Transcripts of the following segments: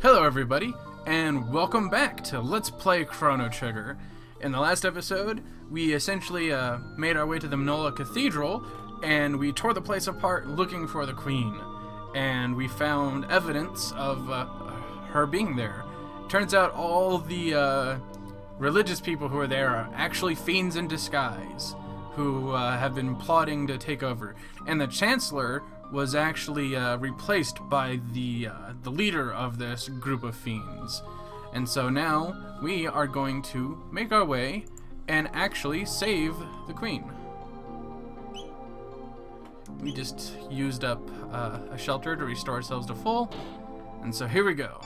Hello everybody, and welcome back to Let's Play Chrono Trigger. In the last episode, we essentially made our way to the Manola Cathedral, and we tore the place apart looking for the Queen. And we found evidence of her being there. Turns out all the religious people who are there are actually fiends in disguise, who have been plotting to take over. And the Chancellor was actually replaced by the leader of this group of fiends. And so now we are going to make our way and actually save the Queen. We just used up a shelter to restore ourselves to full, and so here we go.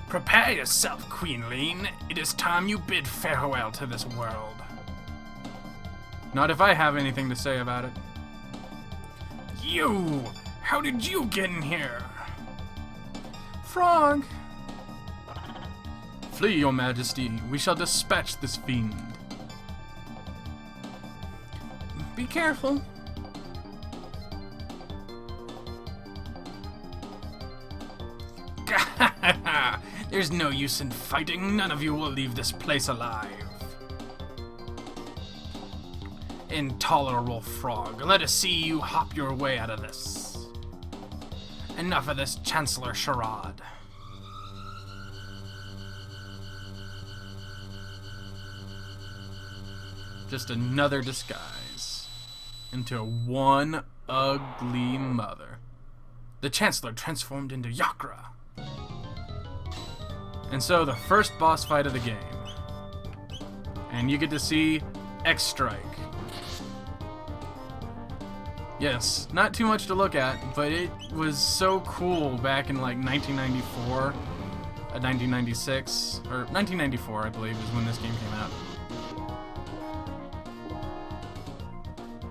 Prepare yourself, Queenling. It is time you bid farewell to this world. Not if I have anything to say about it. You! How did you get in here? Frog! Flee, your majesty. We shall dispatch this fiend. Be careful. There's no use in fighting. None of you will leave this place alive. Intolerable frog, let us see you hop your way out of this. Enough of this Chancellor charade. Just another disguise into one ugly mother. The Chancellor transformed into Yakra. And so the first boss fight of the game. And you get to see X-Strike. Yes, not too much to look at, but it was so cool back in like 1994, 1996, or 1994 I believe is when this game came out.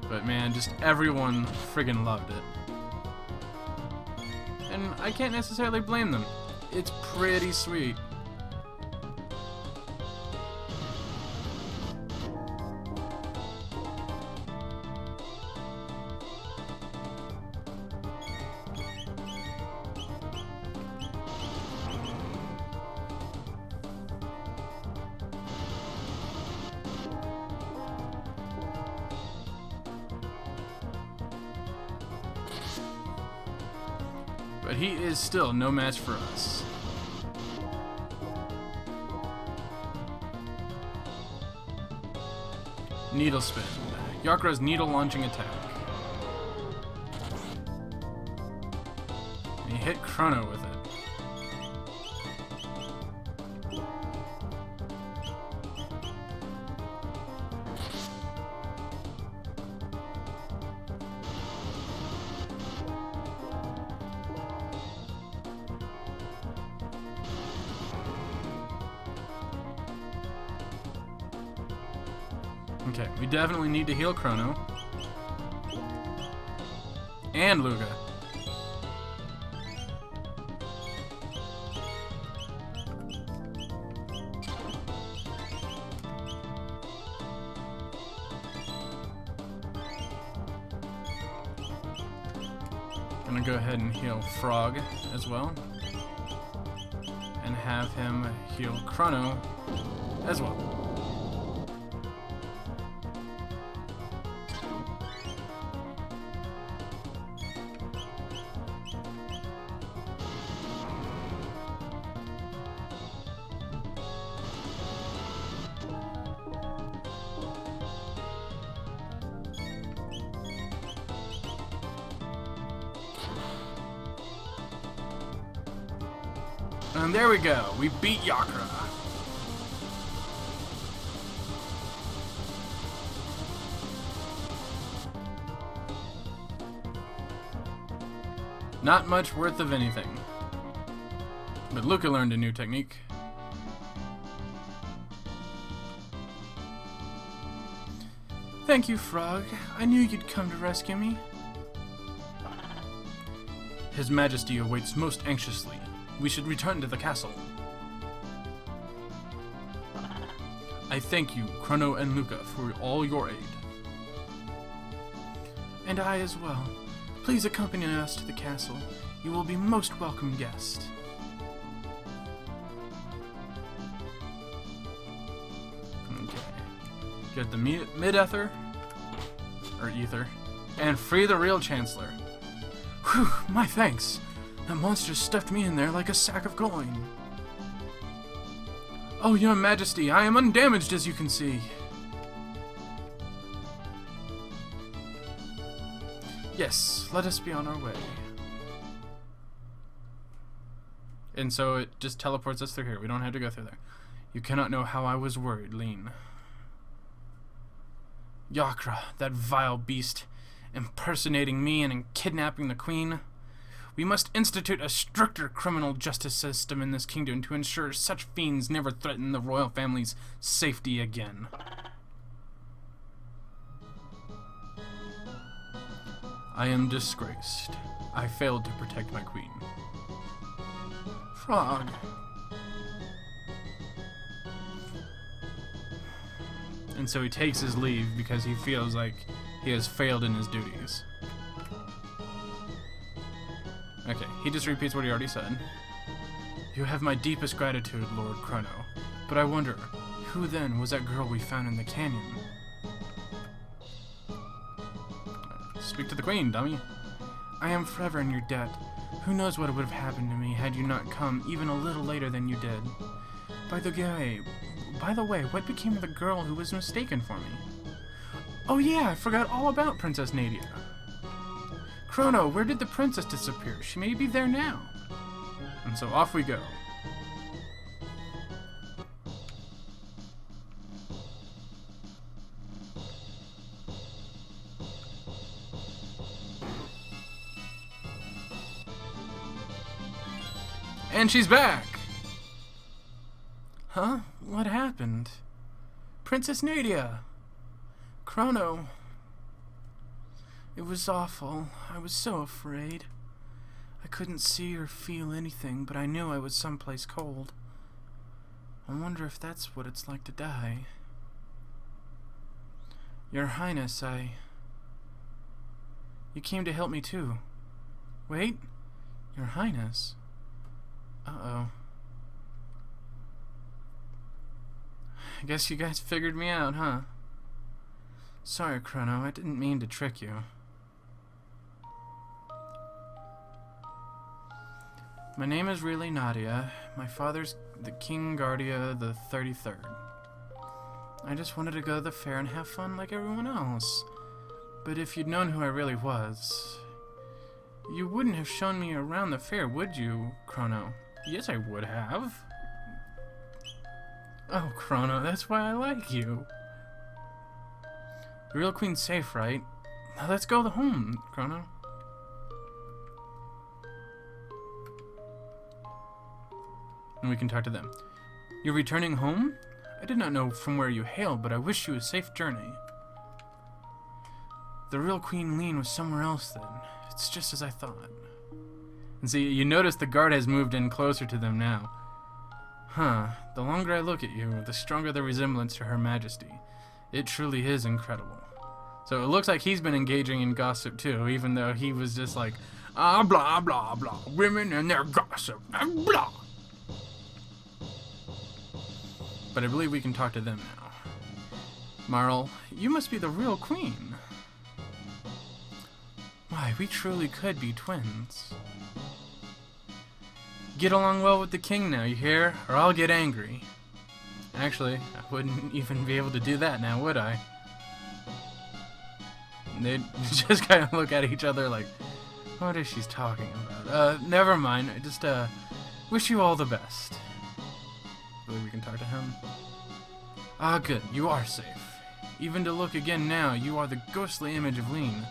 But man, just everyone friggin' loved it. And I can't necessarily blame them. It's pretty sweet. But he is still no match for us. Needle spin. Yakra's needle launching attack. And he hit Chrono with it. Okay, we definitely need to heal Chrono. And Luga. Gonna go ahead and heal Frog as well. And have him heal Chrono as well. And there we go, we beat Yakra. Not much worth of anything. But Luca learned a new technique. Thank you, Frog. I knew you'd come to rescue me. His Majesty awaits most anxiously. We should return to the castle. I thank you, Chrono and Luca, for all your aid. And I as well. Please accompany us to the castle. You will be most welcome guest. Okay. Get the mid-ether, or ether, and free the real Chancellor. Whew, my thanks. That monster stuffed me in there like a sack of coin. Oh, your majesty, I am undamaged as you can see. Yes, let us be on our way. And so it just teleports us through here. We don't have to go through there. You cannot know how I was worried, Lean. Yakra, that vile beast, impersonating me and kidnapping the queen. We must institute a stricter criminal justice system in this kingdom to ensure such fiends never threaten the royal family's safety again. I am disgraced. I failed to protect my queen. Frog. And so he takes his leave because he feels like he has failed in his duties. Okay, he just repeats what he already said. You have my deepest gratitude, Lord Chrono. But I wonder, who then was that girl we found in the canyon? Speak to the queen, dummy. I am forever in your debt. Who knows what would have happened to me had you not come even a little later than you did. By the way, what became of the girl who was mistaken for me? Oh yeah, I forgot all about Princess Nadia. Chrono, where did the princess disappear? She may be there now. And so off we go. And she's back! Huh? What happened? Princess Nadia! Chrono. It was awful. I was so afraid. I couldn't see or feel anything, but I knew I was someplace cold. I wonder if that's what it's like to die. Your Highness, You came to help me too. Wait? Your Highness? Uh-oh. I guess you guys figured me out, huh? Sorry, Chrono, I didn't mean to trick you. My name is really Nadia. My father's the King Guardia the 33rd. I just wanted to go to the fair and have fun like everyone else. But if you'd known who I really was, you wouldn't have shown me around the fair, would you, Chrono? Yes, I would have. Oh, Chrono, that's why I like you. The real queen's safe, right? Now let's go home, Chrono. And we can talk to them. You're returning home? I did not know from where you hailed, but I wish you a safe journey. The real Queen Lean was somewhere else then. It's just as I thought. And see, you notice the guard has moved in closer to them now. Huh, the longer I look at you, the stronger the resemblance to Her Majesty. It truly is incredible. So it looks like he's been engaging in gossip too, even though he was just like, blah, blah, blah, women and their gossip, blah. But I believe we can talk to them now. Marl, you must be the real queen. Why, we truly could be twins. Get along well with the king now, you hear? Or I'll get angry. Actually, I wouldn't even be able to do that now, would I? They just kind of look at each other like, what is she talking about? Never mind. I just, wish you all the best. Believe we can talk to him. Ah, good. You are safe. Even to look again now, you are the ghostly image of Lean.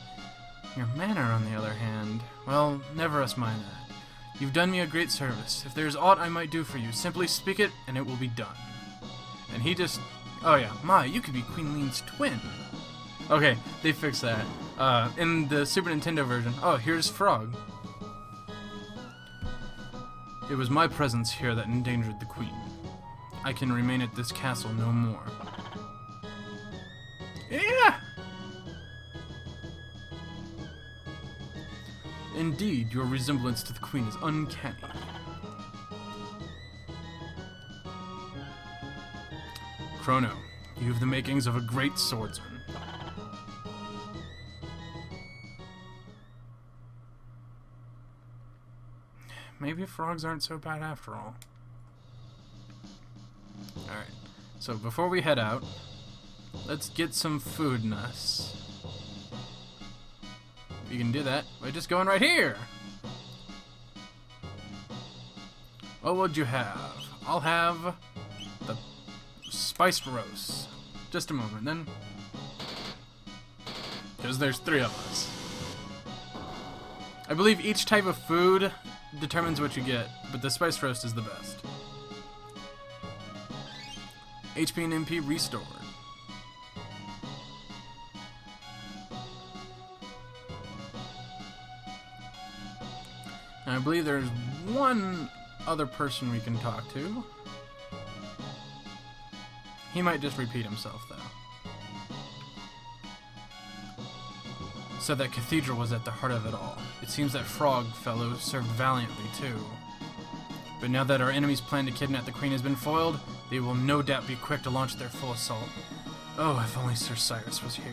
Your manner, on the other hand, well, never us mind that. You've done me a great service. If there is aught I might do for you, simply speak it, and it will be done. And he just... Oh yeah, my, you could be Queen Lean's twin. Okay, they fixed that. In the Super Nintendo version... Oh, here's Frog. It was my presence here that endangered the Queen. I can remain at this castle no more. Yeah! Indeed, your resemblance to the Queen is uncanny. Chrono, you have the makings of a great swordsman. Maybe frogs aren't so bad after all. Alright, so before we head out, let's get some food in us. You can do that by just going right here. What would you have? I'll have the spiced roast. Just a moment, then. Because there's 3 of us. I believe each type of food determines what you get, but the spiced roast is the best. HP and MP restored. And I believe there's one other person we can talk to. He might just repeat himself, though. So that cathedral was at the heart of it all. It seems that frog fellow served valiantly, too. But now that our enemy's plan to kidnap the queen has been foiled, they will no doubt be quick to launch their full assault. Oh, if only Sir Cyrus was here.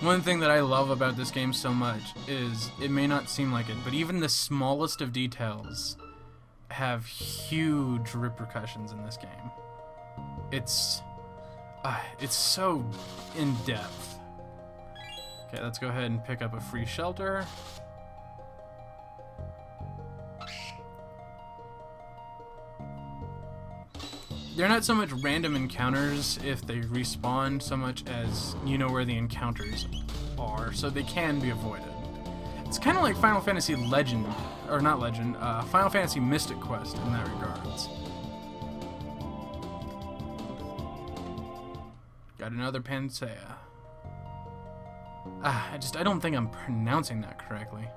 One thing that I love about this game so much is, it may not seem like it, but even the smallest of details have huge repercussions in this game. It's so in-depth. Okay, let's go ahead and pick up a free shelter. They're not so much random encounters if they respawn so much as you know where the encounters are, so they can be avoided. It's kind of like Final Fantasy Legend, or not Legend, Final Fantasy Mystic Quest in that regards. Got another Panacea. I don't think I'm pronouncing that correctly.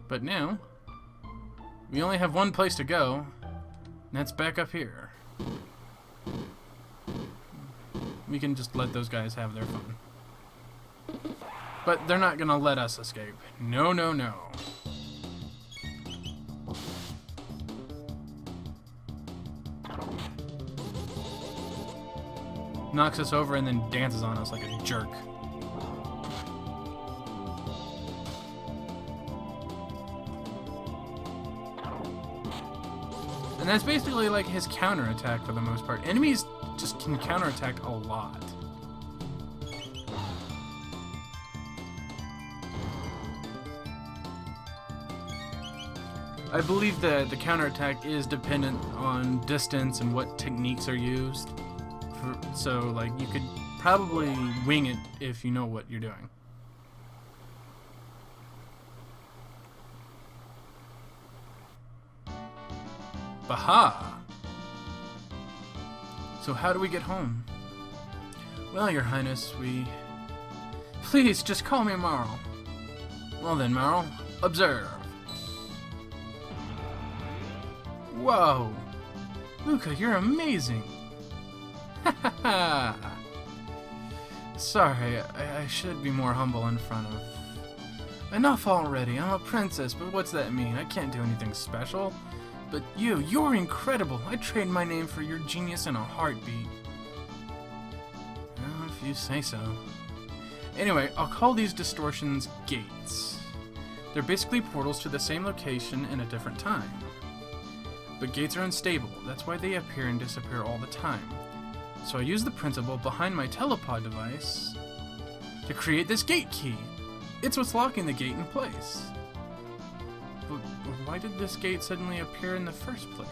But now, we only have one place to go, and that's back up here. We can just let those guys have their fun. But they're not gonna let us escape. No, no, no. Knocks us over and then dances on us like a jerk. And that's basically like his counterattack for the most part. Enemies just can counterattack a lot. I believe that the counterattack is dependent on distance and what techniques are used. So, like, you could probably wing it if you know what you're doing. Baha! So how do we get home? Well, Your Highness, Please, just call me Marl. Well then, Marl, observe. Whoa! Luca, you're amazing! Sorry, I should be more humble in front of... Enough already, I'm a princess, but what's that mean? I can't do anything special. But you're incredible. I'd trade my name for your genius in a heartbeat. Well, if you say so. Anyway, I'll call these distortions gates. They're basically portals to the same location in a different time. But gates are unstable, that's why they appear and disappear all the time. So I use the principle behind my telepod device to create this gate key. It's what's locking the gate in place. But why did this gate suddenly appear in the first place?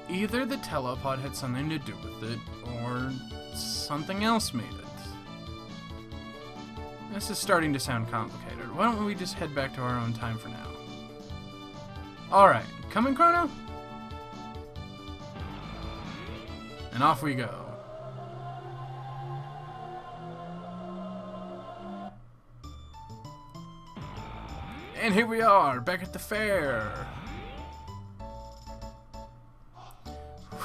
Either the telepod had something to do with it, or something else made it. This is starting to sound complicated. Why don't we just head back to our own time for now? Alright, coming, Chrono? And off we go. And here we are, back at the fair.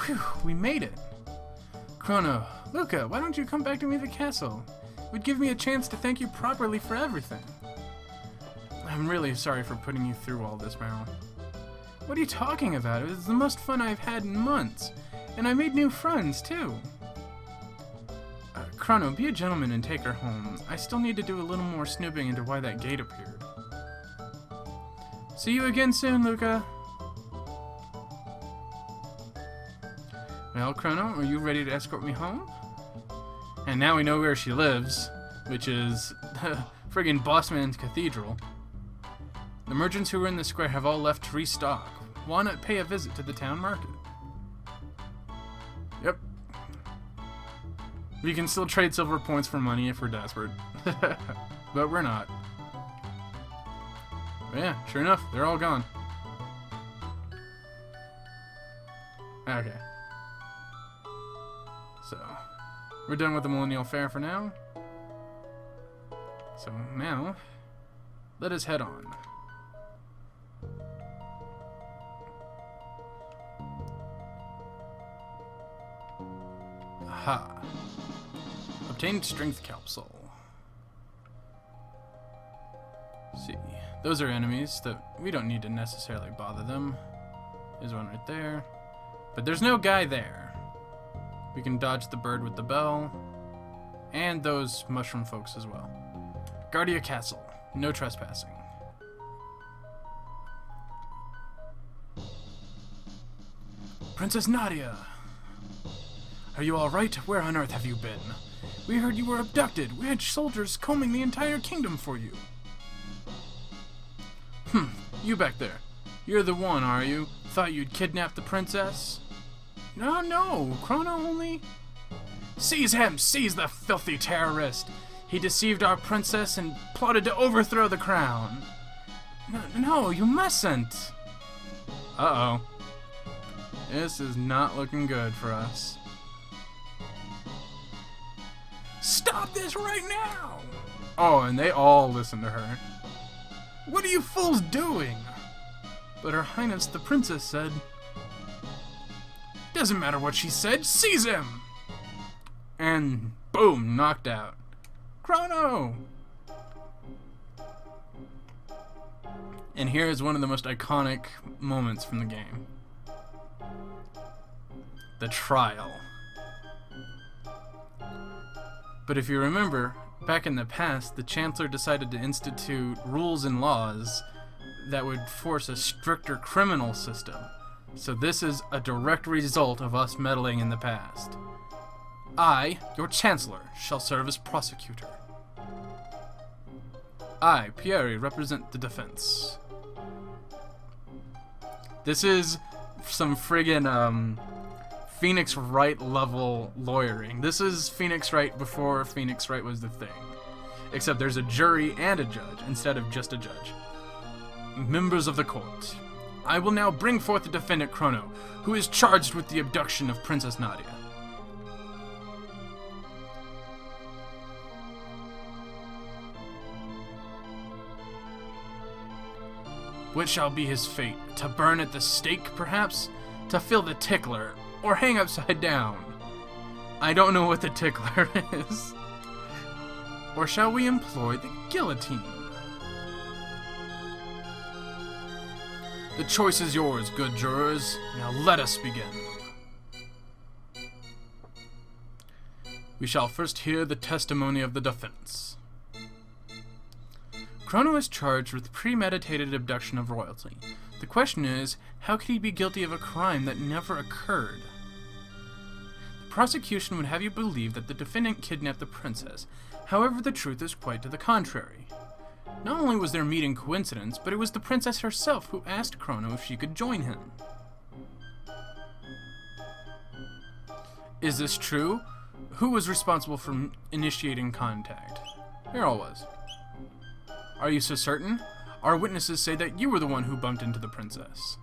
Whew, we made it. Chrono, Luca, why don't you come back to me at the castle? It would give me a chance to thank you properly for everything. I'm really sorry for putting you through all this, Meryl. What are you talking about? It was the most fun I've had in months. And I made new friends, too. Chrono, be a gentleman and take her home. I still need to do a little more snooping into why that gate appeared. See you again soon, Luca. Well, Chrono, are you ready to escort me home? And now we know where she lives, which is the friggin' Bossman's Cathedral. The merchants who were in the square have all left to restock. Why not pay a visit to the town market? Yep. We can still trade silver points for money if we're desperate. But we're not. But yeah, sure enough, they're all gone. Okay. So, we're done with the Millennial Fair for now. So now, let us head on. Aha. Obtained strength capsule. See, those are enemies that we don't need to necessarily bother them. There's one right there. But there's no guy there. We can dodge the bird with the bell. And those mushroom folks as well. Guardia Castle. No trespassing. Princess Nadia! Are you alright? Where on earth have you been? We heard you were abducted. We had soldiers combing the entire kingdom for you. You back there. You're the one, are you? Thought you'd kidnap the princess? No, Chrono only... Seize him! Seize the filthy terrorist! He deceived our princess and plotted to overthrow the crown. No, you mustn't! Uh-oh. This is not looking good for us. Stop this right now! Oh, and they all listen to her. What are you fools doing? But Her Highness the Princess said... Doesn't matter what she said, seize him! And boom, knocked out. Chrono! And here is one of the most iconic moments from the game. The trial. But if you remember, back in the past, the Chancellor decided to institute rules and laws that would force a stricter criminal system. So this is a direct result of us meddling in the past. I, your Chancellor, shall serve as prosecutor. I, Pierre, represent the defense. This is some friggin' Phoenix Wright level lawyering. This is Phoenix Wright before Phoenix Wright was the thing. Except there's a jury and a judge instead of just a judge. Members of the court, I will now bring forth the defendant Chrono, who is charged with the abduction of Princess Nadia. What shall be his fate? To burn at the stake, perhaps? To fill the tickler? Or hang upside down? I don't know what the tickler is. Or shall we employ the guillotine? The choice is yours, good jurors. Now let us begin. We shall first hear the testimony of the defense. Chrono is charged with premeditated abduction of royalty. The question is, how could he be guilty of a crime that never occurred? The prosecution would have you believe that the defendant kidnapped the princess. However, the truth is quite to the contrary. Not only was their meeting coincidence, but it was the princess herself who asked Chrono if she could join him. Is this true? Who was responsible for initiating contact? Errol was. Are you so certain? Our witnesses say that you were the one who bumped into the princess.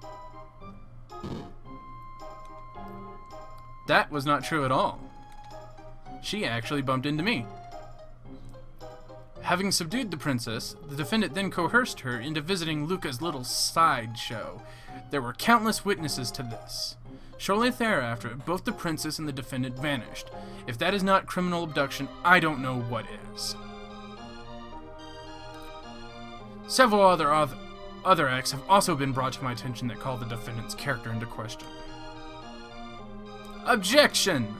That was not true at all. She actually bumped into me. Having subdued the princess, the defendant then coerced her into visiting Luca's little sideshow. There were countless witnesses to this. Shortly thereafter, both the princess and the defendant vanished. If that is not criminal abduction, I don't know what is. Several other acts have also been brought to my attention that call the defendant's character into question. Objection!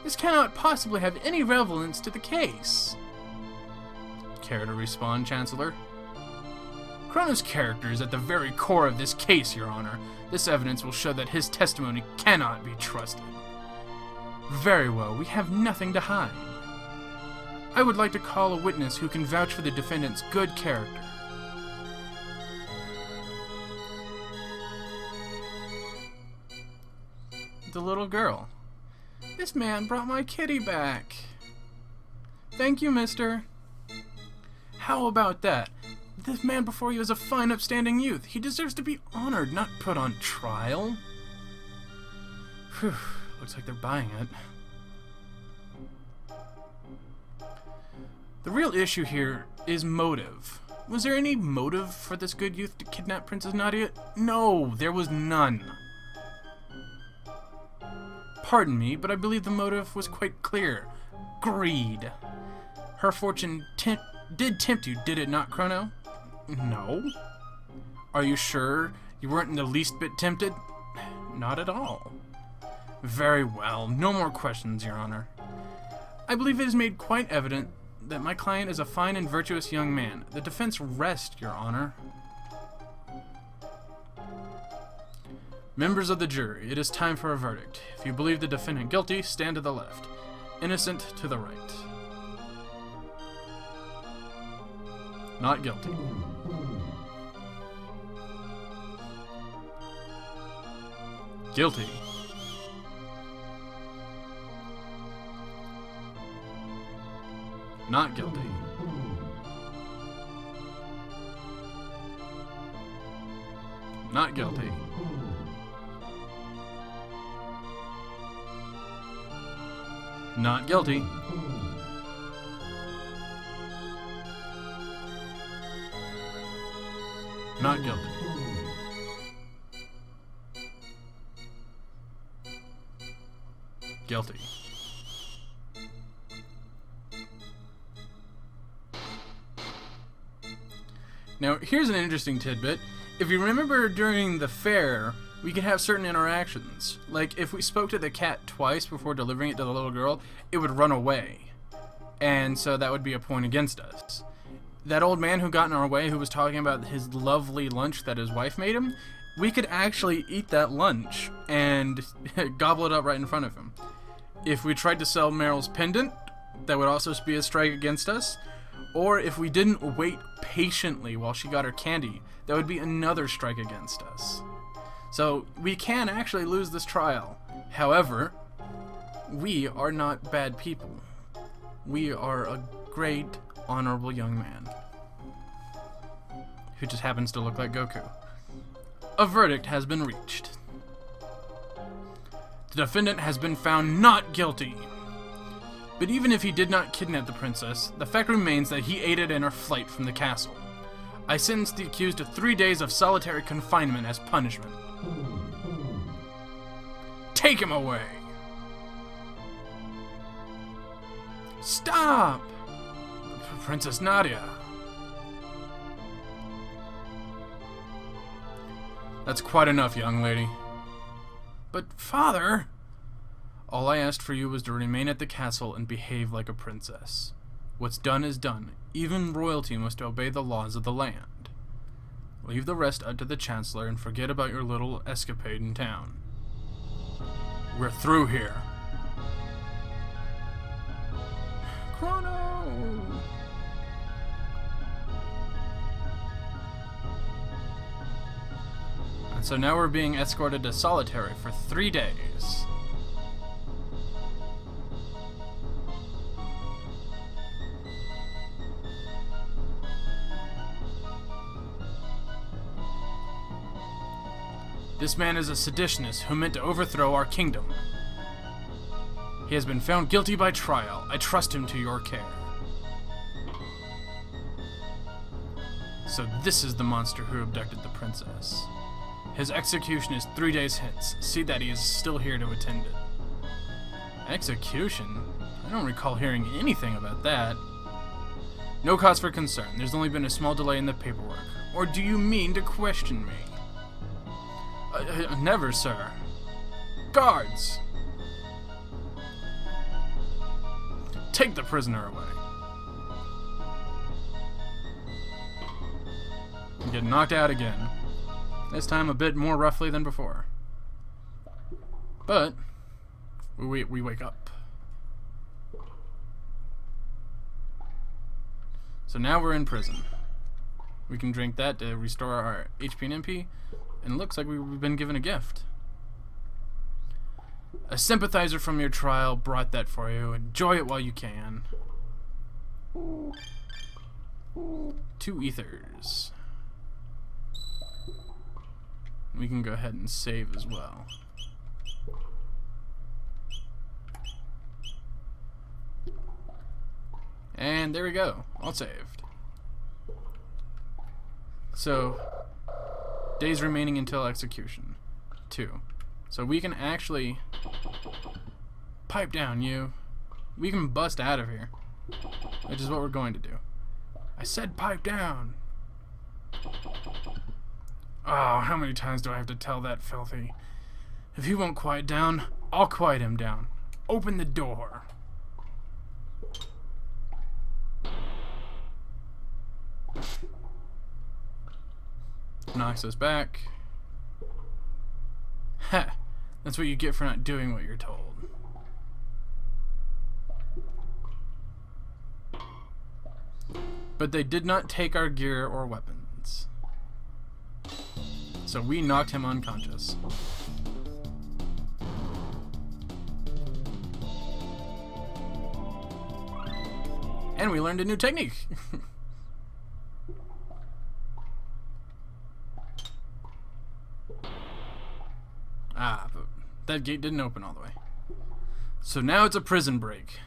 This cannot possibly have any relevance to the case. Care to respond, Chancellor? Chrono's character is at the very core of this case, Your Honor. This evidence will show that his testimony cannot be trusted. Very well, we have nothing to hide. I would like to call a witness who can vouch for the defendant's good character. The little girl. This man brought my kitty back. Thank you, mister. How about that? This man before you is a fine, upstanding youth. He deserves to be honored, not put on trial. Whew, looks like they're buying it. The real issue here is motive. Was there any motive for this good youth to kidnap Princess Nadia? No, there was none. Pardon me, but I believe the motive was quite clear. Greed. Her fortune did tempt you, did it not, Chrono? No. Are you sure you weren't in the least bit tempted? Not at all. Very well. No more questions, Your Honor. I believe it is made quite evident that my client is a fine and virtuous young man. The defense rests, Your Honor. Members of the jury, it is time for a verdict. If you believe the defendant guilty, stand to the left. Innocent to the right. Not guilty. Guilty. Not guilty. Not guilty. Not guilty. Not guilty. Guilty. Now, here's an interesting tidbit. If you remember during the fair, we could have certain interactions. Like, if we spoke to the cat twice before delivering it to the little girl, it would run away. And so that would be a point against us. That old man who got in our way, who was talking about his lovely lunch that his wife made him, we could actually eat that lunch and gobble it up right in front of him. If we tried to sell Meryl's pendant, that would also be a strike against us. Or if we didn't wait patiently while she got her candy, that would be another strike against us. So we can actually lose this trial. However, we are not bad people. We are a great, honorable young man who just happens to look like Goku. A verdict has been reached. The defendant has been found not guilty. But even if he did not kidnap the princess, the fact remains that he aided in her flight from the castle. I sentenced the accused to 3 days of solitary confinement as punishment. Take him away! Stop! Princess Nadia. That's quite enough, young lady. But, Father... All I asked for you was to remain at the castle and behave like a princess. What's done is done. Even royalty must obey the laws of the land. Leave the rest up to the Chancellor and forget about your little escapade in town. We're through here. Chrono! And so now we're being escorted to solitary for 3 days. This man is a seditionist who meant to overthrow our kingdom. He has been found guilty by trial. I trust him to your care. So this is the monster who abducted the princess. His execution is 3 days hence. See that he is still here to attend it. Execution? I don't recall hearing anything about that. No cause for concern. There's only been a small delay in the paperwork. Or do you mean to question me? Never, sir. Guards! Take the prisoner away. You get knocked out again. This time a bit more roughly than before. But we wake up. So now we're in prison. We can drink that to restore our HP and MP, and it looks like we've been given a gift. A sympathizer from your trial brought that for you. Enjoy it while you can. 2 ethers. We can go ahead and save as well. And there we go, all saved. So, days remaining until execution, 2. So we can actually pipe down, you. We can bust out of here, which is what we're going to do. I said pipe down. Oh, how many times do I have to tell that filthy? If he won't quiet down, I'll quiet him down. Open the door. Knocks us back. Ha! That's what you get for not doing what you're told. But they did not take our gear or weapons. So we knocked him unconscious. And we learned a new technique. But that gate didn't open all the way. So now it's a prison break.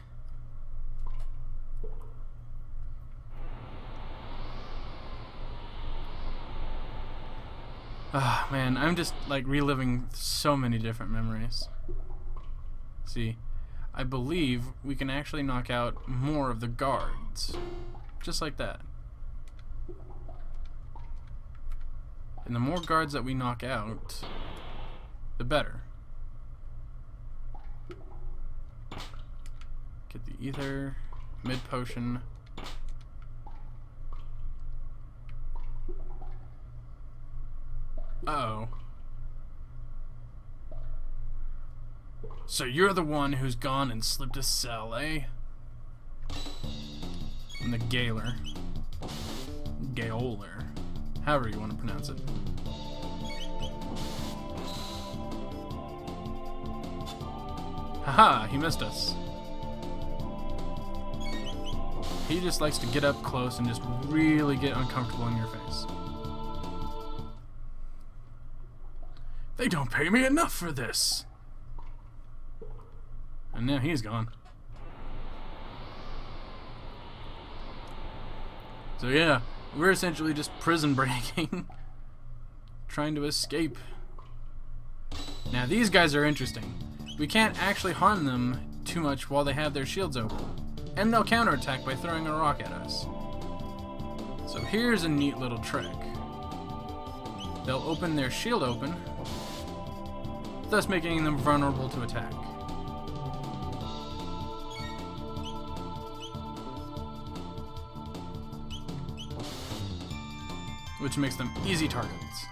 Ah, man, I'm just like reliving so many different memories. See, I believe we can actually knock out more of the guards. Just like that. And the more guards that we knock out, the better. Get the ether, mid potion. Uh-oh. So you're the one who's gone and slipped a cell, eh? I'm the Gaoler. Gaoler. However you want to pronounce it. Haha, he missed us. He just likes to get up close and just really get uncomfortable in your face. They don't pay me enough for this. And now he's gone. So yeah, we're essentially just prison breaking. Trying to escape. Now these guys are interesting. We can't actually harm them too much while they have their shields open. And they'll counterattack by throwing a rock at us. So here's a neat little trick. They'll open their shield open, thus making them vulnerable to attack. Which makes them easy targets.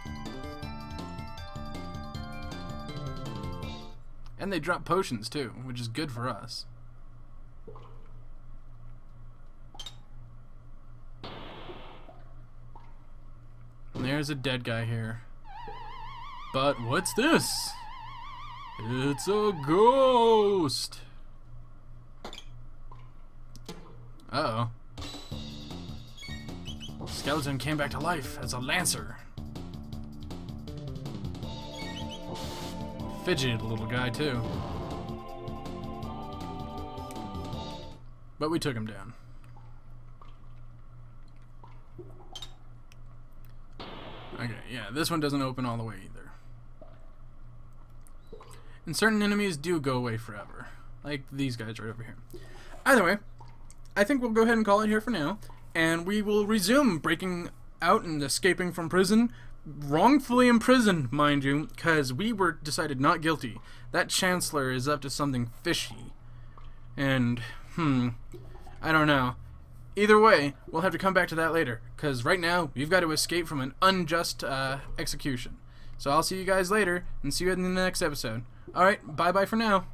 And they drop potions too, which is good for us. And there's a dead guy here. But what's this? It's a ghost! Uh-oh. Skeleton came back to life as a lancer. Fidgeted little guy too. But we took him down. Okay, yeah, this one doesn't open all the way either. and certain enemies do go away forever. Like these guys right over here. Either way, I think we'll go ahead and call it here for now, and we will resume breaking out and escaping from prison, wrongfully imprisoned, mind you, because we were decided not guilty. That Chancellor is up to something fishy, and I don't know. Either way, we'll have to come back to that later, because right now we've got to escape from an unjust execution. So I'll see you guys later, and see you in the next episode. Alright, bye-bye for now.